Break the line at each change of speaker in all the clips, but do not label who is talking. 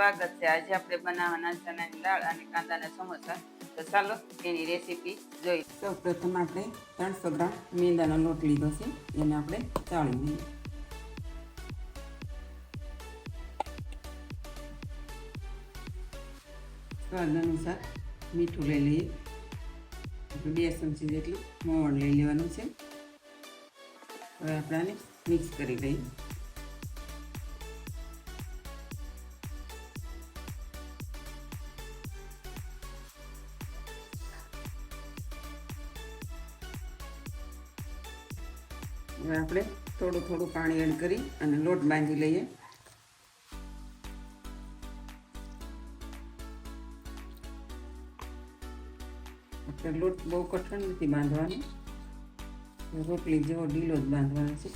સ્વાગત છે. આજે આપણે બનાવવાના ચણાની દાળ અને કાંદાના સમોસા. તો ચાલો એની રેસીપી જોઈ. સૌ પ્રથમ આપણે 300 ગ્રામ મેંદાનો લોટ લીધો છે, એને આપણે ચાળી લઈએ. સ્વાદ અનુસાર મીઠું લઈ લઈએ. 2 ચમચી જેટલું મોવણ લઈ લેવાનું છે. હવે આપણે આને મિક્સ કરી લઈએ. હવે આપણે થોડું પાણી એડ કરી અને લોટ બાંધી લઈએ. લોટ બહુ કઠણ નથી બાંધવાનો, રોટલી જેવો ઢીલો જ બાંધવાનો છે.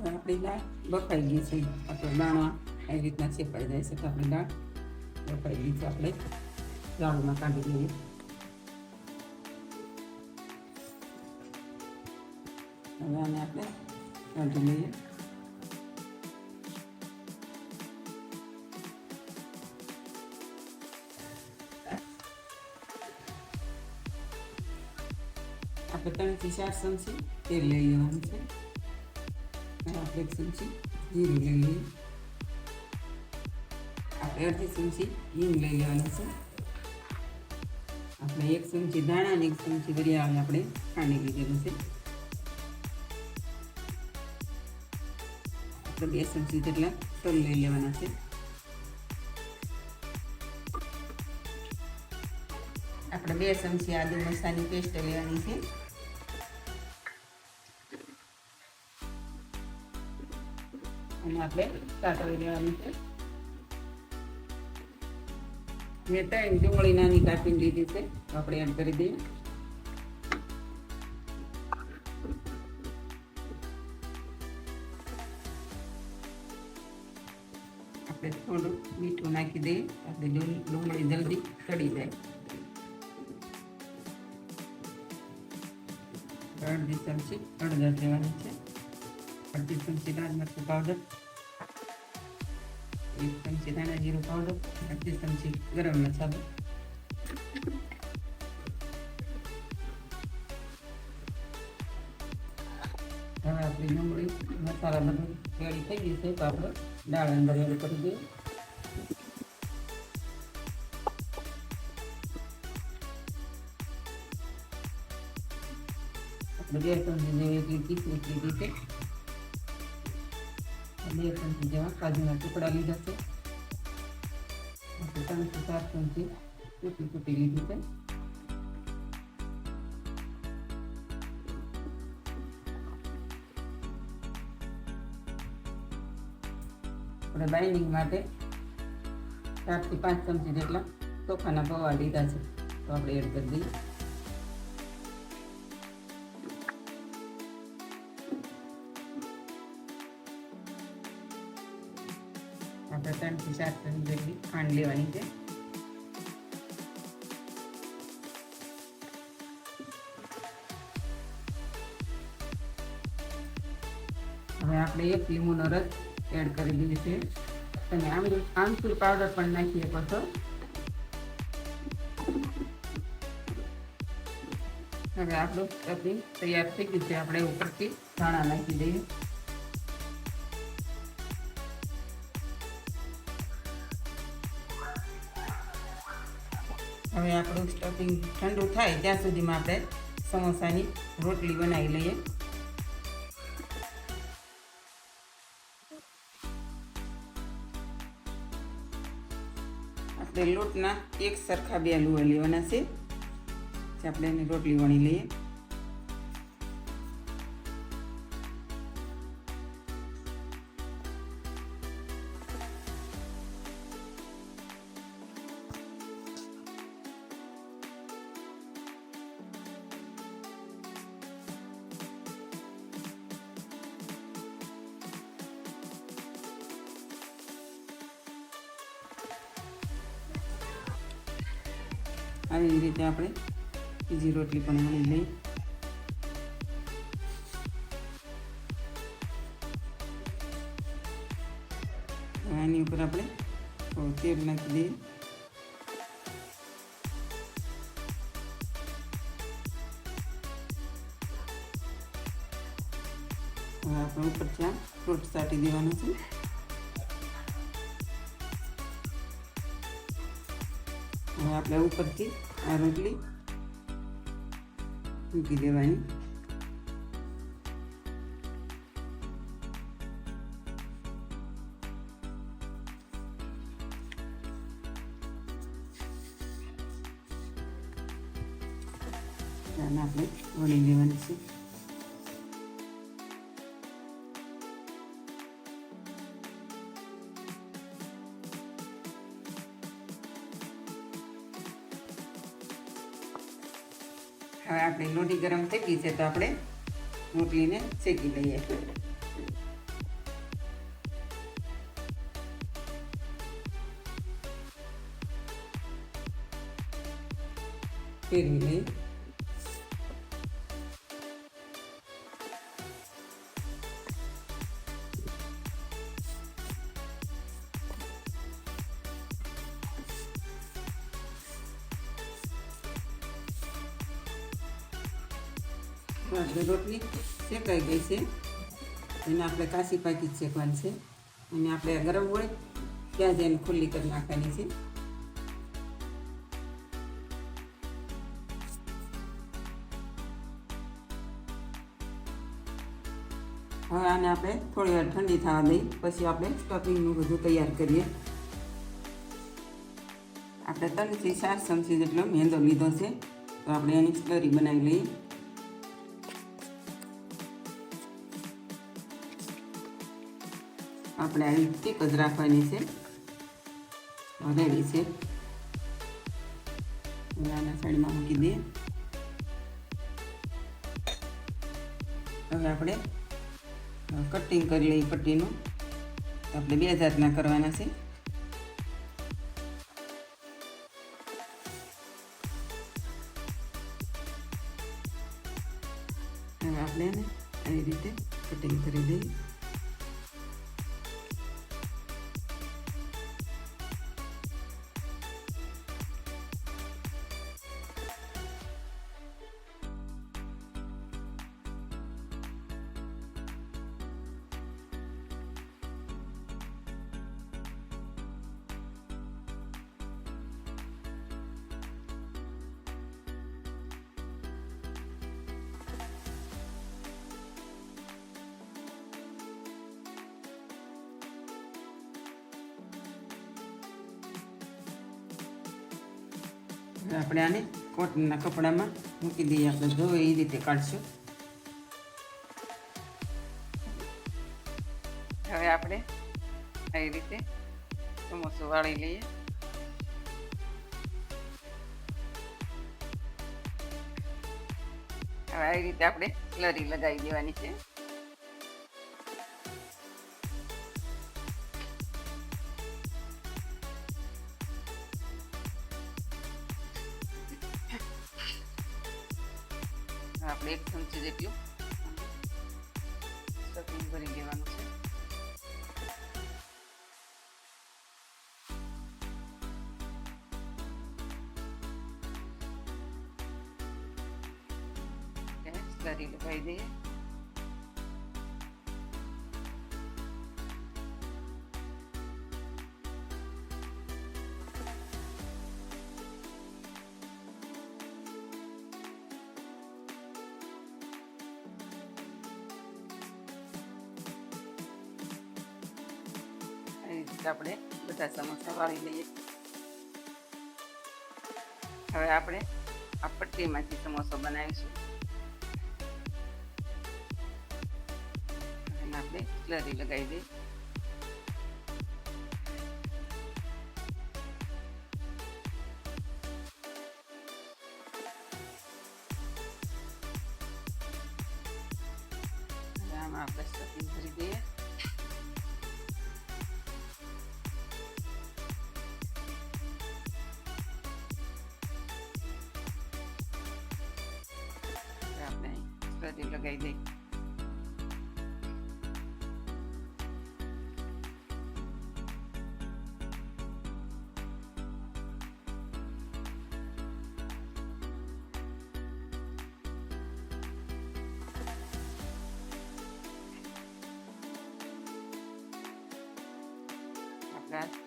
આપણી દાળ બફાઈ ગઈ છે. આપણે દાણા આવી રીતના શેકાઈ જાય છે તો આપણી દાળ બફાઈ ગઈ છે. આપણે દાળમાં કાઢી લઈએ. હવે આને આપણે કાઢી લઈએ. આપણે 3 થી 4 ચમચી તેલ લઈ લેવાનું છે. આપણે 1 ચમચી જીરું લઈ લઈએ. આપણે 1/2 ચમચી હિંગ લઈ લેવાની છે. આપણે 1 ચમચી ધાણા અને 1 ચમચી વરિયાળી આપણે ખાંડી લીધેલું છે. આપણે 2 ચમચી જેટલા તલ લઈ લેવાના છે. આપણે 2 ચમચી આદુ મરચાંની પેસ્ટ લેવાની છે. અને આપણે સાતળી લેવાની છે. મેં 3 ડુંગળી નાની કાપીને લીધી છે, આપણે એડ કરી દઈએ. આપણે થોડું મીઠું નાખી દઈએ, આપણે ડુંગળી જલ્દી ચડી જાય. 1/2 ચમચી હળદર લેવાની છે. 1/2 ચમચી લાલ મરચું પાવડર, 1 ચમચી ધાણા જીરું પાવડર, 1/2 ચમચી ગરમ મસાલો. હવે આપણી ડુંગળી મસાલા બધું રેડી થઈ ગયું છે તો આપણે દાળ અંદર એડ કરી દઈએ. આપણે 2 ચમચી જેવી એટલી કિસમિસ લીધી છે. 2 ચમચી જેવા કાજુના ટુકડા લીધા છે. 3 થી 4 ચમચી કૂટી લીધી છે. આપણે બાઇન્ડિંગ માટે 4 થી 5 ચમચી જેટલા ચોખાના પૌવા લીધા છે તો આપણે એડ કરી દઈએ. આપણે 3 થી 4 ચમચી જેટલી ખાંડ લેવાની છે. હવે આપણે 1 લીંબુનો રસ એડ કરી દીધી છે. તમે આમચૂર પાવડર પણ નાખી શકો છો. હવે આપણું સ્ટફિંગ તૈયાર થઈ ગયું છે. આપણે ઉપરથી ધાણા નાખી દઈએ. હવે આપણું સ્ટફિંગ ઠંડુ થાય ત્યાં સુધીમાં આપણે સમોસાની રોટલી બનાવી લઈએ. આપણે લોટના એક સરખા બે લુવા લેવાના છે. આપણે એની રોટલી વણી લઈએ. આવી રીતે આપણે બીજી રોટલી પણ વણી લઈએ. આની ઉપર આપણે થોડું તેલ નાખી દઈએ. હવે આપણે ઉપર ત્યાં ફ્રૂટ સાટી દેવાનું છે. હવે આપણે ઉપરથી આ રોટલી મૂકી દેવાની. આપણે વણી લેવાની છે. હવે આપણી લોટી ગરમ થઈ ગઈ છે તો આપણે રોટલીને શેકી લઈએ. ફેરવી લઈએ. રોટલી શેકાઈ ગઈ છે. એને આપણે કાશી પાકી જ શેકવાની છે. અને આપણે ગરમ હોય ત્યાં જ એને ખુલ્લી કરી નાખવાની છે. હવે આને આપણે થોડી વાર ઠંડી થવા દઈએ, પછી આપણે સ્ટફિંગનું બધું તૈયાર કરીએ. આપણે 3 થી 4 ચમચી જેટલો મેંદો લીધો છે, તો આપણે એની સ્લરી બનાવી લઈએ. આપણે આવી ટીપ જ રાખવાની છે. રેડી છે. આના સાઈડમાં મૂકી દઈએ. હવે આપણે કટિંગ કરી લઈએ પટ્ટીનું. આપણે 2 જાતના કરવાના છે. હવે આપણે એને આવી રીતે કટિંગ કરી દઈએ. આપણે આને કોટનના કપડામાં મૂકી દઈએ. આપણે જોવે એ રીતે કાઢશું. હવે આપણે આવી રીતે સમોસો વાળી લઈએ. હવે આવી રીતે આપણે સ્લરી લગાવી દેવાની છે. આપણે 1 ચમચી જેટલું સ્ટફિંગ ભરી દેવાનું છે. સ્લરી લગાવી દઈએ. આવી રીતે આપણે બધા સમોસા વાળી લઈએ. હવે આપણે આ પટ્ટીમાંથી સમોસો બનાવીશું. એમાં આપણે સ્લરી લગાવી દઈએ. આમાં આપણે સ્ટફિંગ ભરી દઈએ. આપણે સ્લરી લગાવી દઈએ.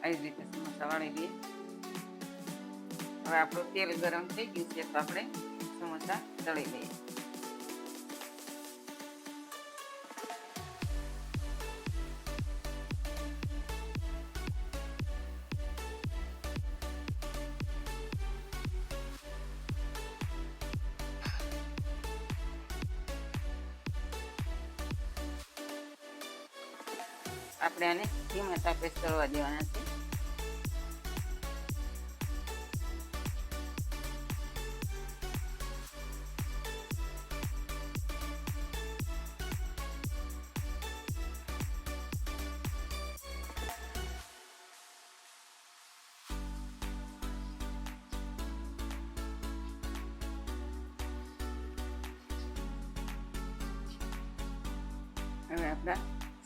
આવી રીતે સમોસા વાળી દઈએ. હવે આપણું તેલ ગરમ થઈ ગયું છે તો આપણે સમોસા તળી લઈએ. આપણે આને ધીમા તાપે તળવા દેવાના છે. હવે આપણા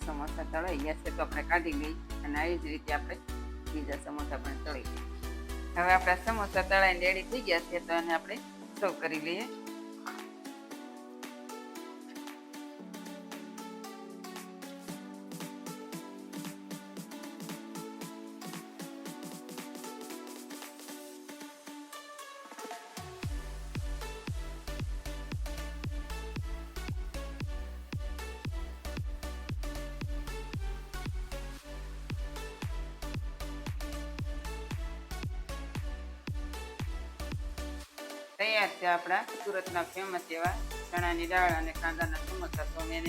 સમોસા તળાઈ ગયા છે તો આપણે કાઢી લઈએ અને આવી જ રીતે આપણે બીજા સમોસા પણ તળી લઈએ. હવે આપણા સમોસા તળાઈને રેડી થઈ ગયા છે તો એને આપણે સર્વ કરી લઈએ. તૈયાર છે આપણા સુરતના ફેમસ એવા ચણાની દાળ અને કાંદાના સમોસા. તો મેં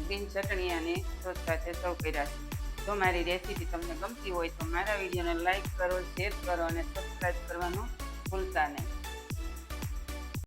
ગ્રીન ચટણી અને સોસ સાથે સર્વ કર્યા છે. જો મારી રેસીપી તમને ગમતી હોય તો મારા વિડીયોને લાઈક કરો, શેર કરો અને સબસ્ક્રાઈબ કરવાનું ભૂલતા નહીં.